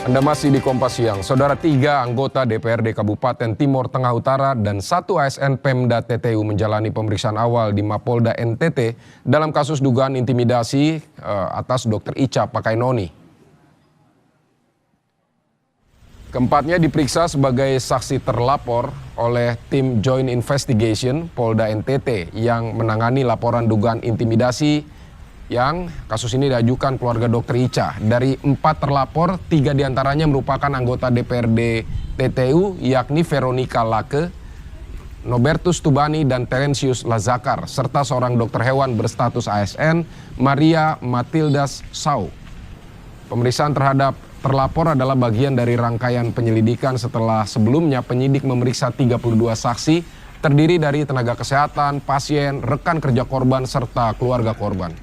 Anda masih di Kompas Siang. Saudara, 3 anggota DPRD Kabupaten Timur Tengah Utara dan 1 ASN Pemda TTU menjalani pemeriksaan awal di Mapolda NTT dalam kasus dugaan intimidasi atas Dr. Ica Pakainoni. Keempatnya diperiksa sebagai saksi terlapor oleh tim Joint Investigation Polda NTT yang menangani laporan dugaan intimidasi yang kasus ini diajukan keluarga Dr. Ica. Dari 4 terlapor, 3 diantaranya merupakan anggota DPRD TTU, yakni Veronica Lake, Nobertus Tubani, dan Terensius Lazakar, serta seorang dokter hewan berstatus ASN, Maria Matildas Sau. Pemeriksaan terhadap terlapor adalah bagian dari rangkaian penyelidikan setelah sebelumnya penyidik memeriksa 32 saksi, terdiri dari tenaga kesehatan, pasien, rekan kerja korban, serta keluarga korban.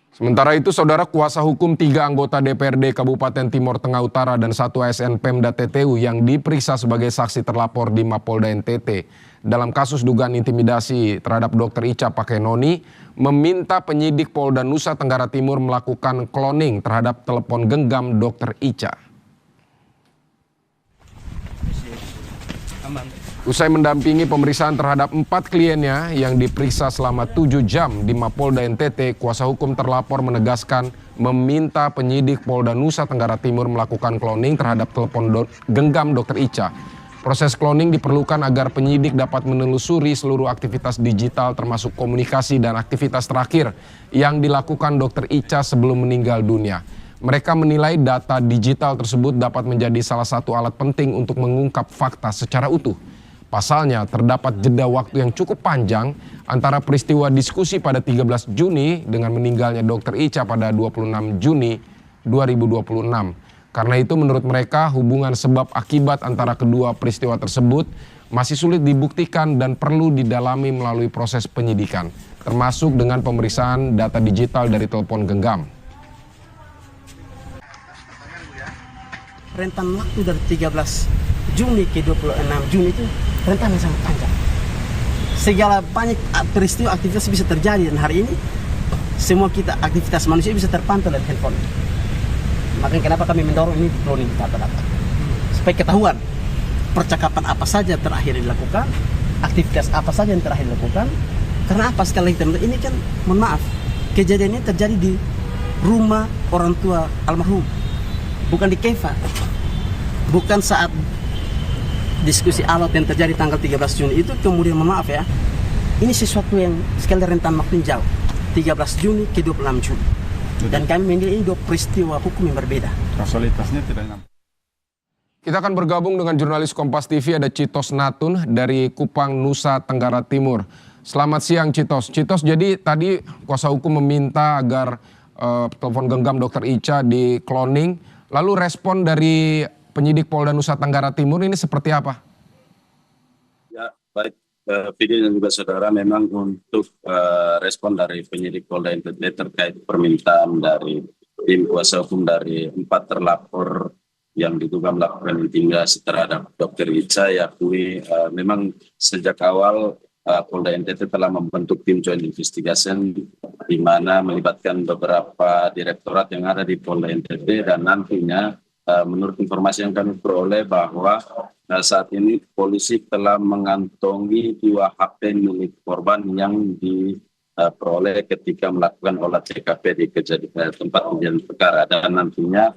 Sementara itu, saudara, kuasa hukum 3 anggota DPRD Kabupaten Timur Tengah Utara dan 1 ASN Pemda TTU yang diperiksa sebagai saksi terlapor di Mapolda NTT dalam kasus dugaan intimidasi terhadap Dr. Ica Pakainoni meminta penyidik Polda Nusa Tenggara Timur melakukan cloning terhadap telepon genggam Dr. Ica. Usai mendampingi pemeriksaan terhadap 4 kliennya yang diperiksa selama 7 jam di Mapolda NTT, kuasa hukum terlapor menegaskan meminta penyidik Polda Nusa Tenggara Timur melakukan cloning terhadap telepon genggam Dr. Ica. Proses cloning diperlukan agar penyidik dapat menelusuri seluruh aktivitas digital termasuk komunikasi dan aktivitas terakhir yang dilakukan Dr. Ica sebelum meninggal dunia. Mereka menilai data digital tersebut dapat menjadi salah satu alat penting untuk mengungkap fakta secara utuh. Pasalnya, terdapat jeda waktu yang cukup panjang antara peristiwa diskusi pada 13 Juni dengan meninggalnya Dr. Ica pada 26 Juni 2026. Karena itu menurut mereka hubungan sebab akibat antara kedua peristiwa tersebut masih sulit dibuktikan dan perlu didalami melalui proses penyidikan, termasuk dengan pemeriksaan data digital dari telepon genggam. Rentan waktu dari 13 Juni ke 26 Juni itu rentan yang sangat panjang. Segala banyak peristiwa aktivitas bisa terjadi dan hari ini semua aktivitas manusia bisa terpantau dari handphone. Makanya kenapa kami mendorong ini di cloning data-data supaya ketahuan percakapan apa saja terakhir dilakukan, aktivitas apa saja yang terakhir dilakukan. Karena apa, sekali lagi ini kan, mohon maaf, kejadian ini terjadi di rumah orang tua almarhum, bukan di Keva, bukan saat diskusi alat yang terjadi tanggal 13 Juni itu. Kemudian maaf ya, ini sesuatu yang sekali rentan waktu jauh, 13 Juni ke 26 Juni. Dan kami menilai ini 2 peristiwa hukum yang berbeda. Kausalitasnya tidak nyampe. Kita akan bergabung dengan jurnalis Kompas TV, ada Citos Natun dari Kupang, Nusa Tenggara Timur. Selamat siang Citos. Citos, jadi tadi kuasa hukum meminta agar telepon genggam Dr. Ica di cloning. Lalu respon dari penyidik Polda Nusa Tenggara Timur ini seperti apa? Ya, baik. Video dan juga saudara, memang untuk respon dari penyidik Polda NTT terkait permintaan dari tim kuasa hukum dari 4 terlapor yang diduga melakukan intimidasi terhadap Dr. Ica, yakni memang sejak awal Polda NTT telah membentuk tim Joint Investigation di mana melibatkan beberapa direktorat yang ada di Polda NTT, dan nantinya menurut informasi yang kami peroleh bahwa saat ini polisi telah mengantongi 2 HP milik korban yang diperoleh ketika melakukan olah TKP di tempat kejadian perkara, dan nantinya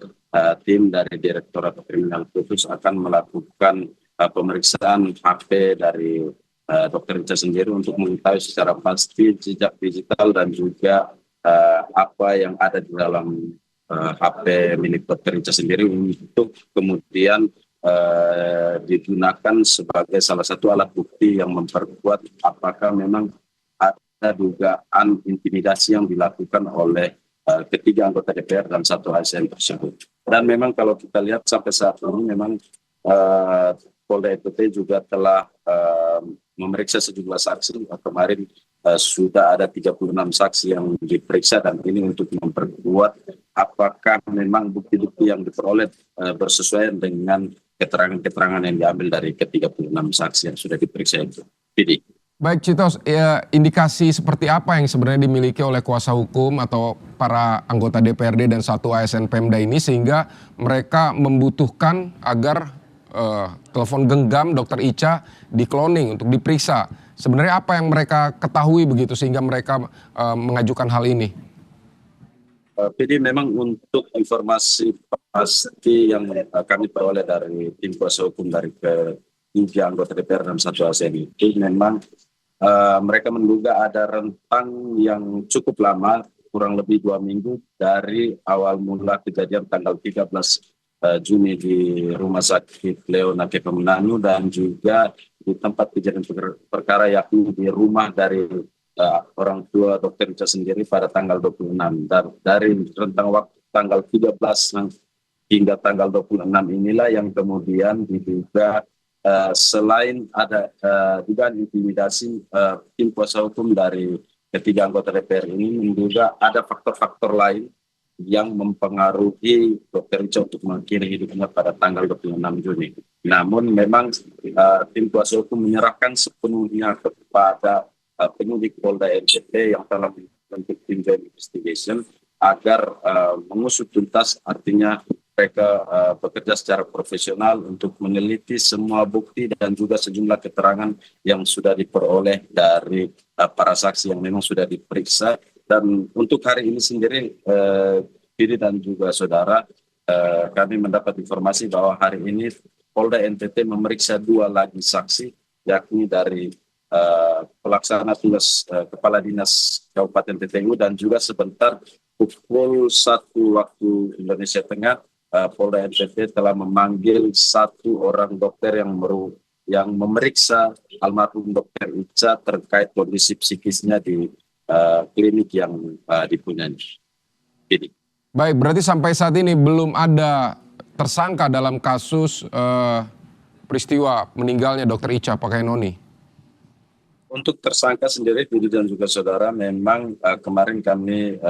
tim dari Direktorat Kriminal Khusus akan melakukan pemeriksaan HP dari Dr. Ica sendiri untuk mengetahui secara pasti jejak digital dan juga apa yang ada di dalam HP milik Dr. Ica sendiri untuk kemudian digunakan sebagai salah satu alat bukti yang memperkuat apakah memang ada dugaan intimidasi yang dilakukan oleh ketiga anggota DPR dan 1 ASN tersebut. Dan memang kalau kita lihat sampai saat ini memang Polda NTT juga telah memeriksa sejumlah saksi. Kemarin sudah ada 36 saksi yang diperiksa, dan ini untuk memperkuat apakah memang bukti-bukti yang diperoleh bersesuaian dengan keterangan-keterangan yang diambil dari ke-36 saksi yang sudah diperiksa itu. Jadi Baik Citos, ya, indikasi seperti apa yang sebenarnya dimiliki oleh kuasa hukum atau para anggota DPRD dan satu ASN Pemda ini sehingga mereka membutuhkan agar telepon genggam Dr. Icha di-cloning untuk diperiksa. Sebenarnya apa yang mereka ketahui begitu sehingga mereka mengajukan hal ini? Jadi memang untuk informasi pasti yang kami peroleh dari tim kuasa hukum dari ketiga anggota DPR dan satu ASN itu memang mereka menduga ada rentang yang cukup lama, kurang lebih 2 minggu dari awal mula kejadian tanggal 13 Juni di Rumah Sakit Leona Kepemenanu dan juga di tempat kejadian perkara yakni di rumah dari orang tua Dr. Icha sendiri pada tanggal 26. Dan dari rentang waktu tanggal 13 hingga tanggal 26 inilah yang kemudian diduga selain ada dugaan intimidasi, tim kuasa hukum dari ketiga anggota DPR ini menduga ada faktor-faktor lain yang mempengaruhi Dr. Icha untuk mengakhiri hidupnya pada tanggal 26 Juni. Namun memang tim kuasa hukum menyerahkan sepenuhnya kepada penyidik Polda NTT yang telah membentuk tim joint investigation agar mengusut tuntas, artinya mereka bekerja secara profesional untuk meneliti semua bukti dan juga sejumlah keterangan yang sudah diperoleh dari para saksi yang memang sudah diperiksa. Dan untuk hari ini sendiri, Didi dan juga saudara, kami mendapat informasi bahwa hari ini Polda NTT memeriksa 2 lagi saksi, yakni dari pelaksana tugas Kepala Dinas Kabupaten TTU dan juga sebentar pukul 1 waktu Indonesia Tengah, Polda NTT telah memanggil 1 orang dokter yang memeriksa almarhum Dr. Icha terkait kondisi psikisnya di klinik yang dipunyai. Jadi. Baik, berarti sampai saat ini belum ada tersangka dalam kasus peristiwa meninggalnya Dr. Icha pakai noni. Untuk tersangka sendiri, Didi dan juga saudara, memang kemarin kami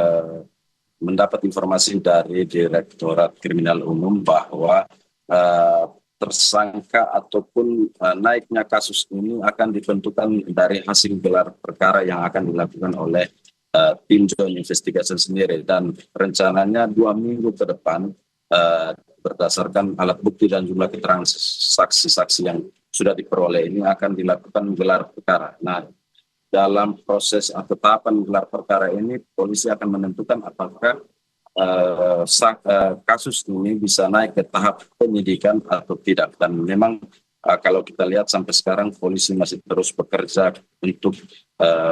mendapat informasi dari Direktorat Kriminal Umum bahwa tersangka ataupun naiknya kasus ini akan ditentukan dari hasil gelar perkara yang akan dilakukan oleh tim joint investigation sendiri, dan rencananya 2 minggu ke depan berdasarkan alat bukti dan jumlah keterangan saksi-saksi yang sudah diperoleh ini akan dilakukan gelar perkara. Nah, dalam proses atau tahapan gelar perkara ini polisi akan menentukan apakah kasus ini bisa naik ke tahap penyidikan atau tidak. Dan memang kalau kita lihat sampai sekarang polisi masih terus bekerja untuk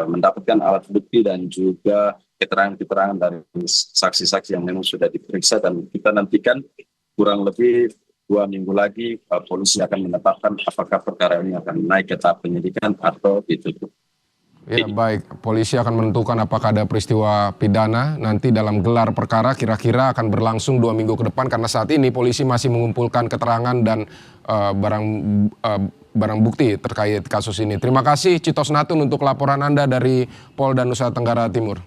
mendapatkan alat bukti dan juga keterangan-keterangan dari saksi-saksi yang memang sudah diperiksa, dan kita nantikan kurang lebih 2 minggu lagi polisi akan menetapkan apakah perkara ini akan naik ke tahap penyidikan atau ditutup. Ya baik, polisi akan menentukan apakah ada peristiwa pidana nanti dalam gelar perkara, kira-kira akan berlangsung 2 minggu ke depan karena saat ini polisi masih mengumpulkan keterangan dan barang bukti terkait kasus ini. Terima kasih Citos Natun untuk laporan Anda dari Polda Nusa Tenggara Timur.